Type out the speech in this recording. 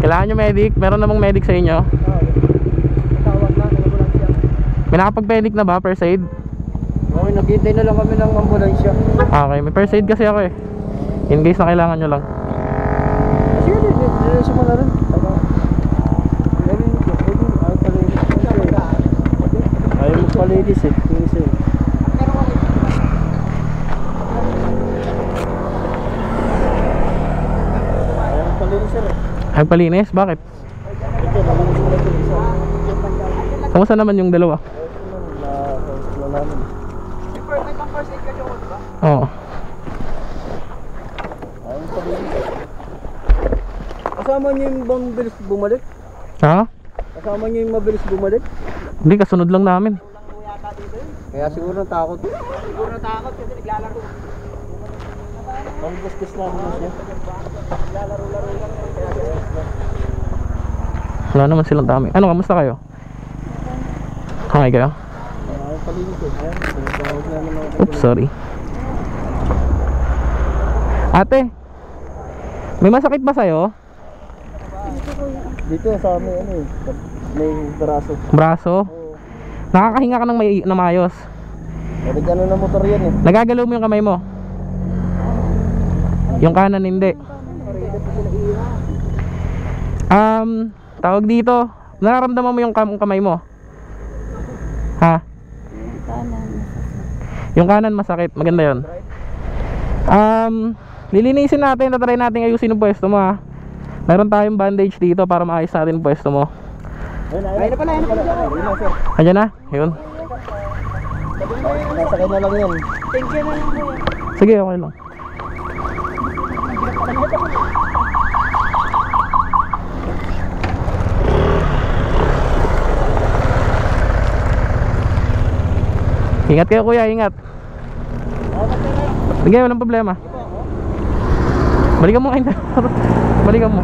Kailangan nyo medic? Meron namang medic sa inyo? Tawag na, ambulansya. May nakapag-medic na ba? First aid? Okay, naghintay na lang kami ng ambulansya. Okay, may first aid kasi ako eh. In case na kailangan nyo lang. Sige, diretso mo na rin. Ayaw mo pa ladies eh. Ayaw mo pa ladies sir eh. Ay, palinis? Bakit? Ito, nalinis mo na ito isa. Kamusta naman yung dalawa? Nalaman. Oo. Ayaw mo pa ladies. Kasama niyo yung mabilis bumalik? Ha? Kasama niyo yung mabilis bumalik? Hindi, kasunod lang namin. Kaya siguro natakot. Siguro natakot kasi naglalaro. Pang-bustos namin na siya. Naglalaro-laro lang. Wala naman silang dami. Ano, kamusta kayo? Okay kayo? Ayaw palinis eh. Tawag namin ako. Oops, sorry. Ate, may masakit ba sa'yo? Dito sa amin ano eh. May braso. Braso? Oo. Nakakahinga ka ng na maayos? Ano na motor yan eh. Nagagalaw mo yung kamay mo? Yung kanan hindi. Tawag dito, nararamdaman mo yung kamay mo? Ha? Yung kanan masakit, maganda yun. Lilinisin natin, tatry natin ayusin yung pwesto mo ha. Meron tayong bandage dito para maayos natin yung pwesto mo. Ayun na pala. Ayan na, yun. Nasakay na lang yan. Thank you na lang po yan. Sige, okay lang. Ingat kayo kuya, ingat. Sige, walang problema. Balikan mo kayo. Balikan mo.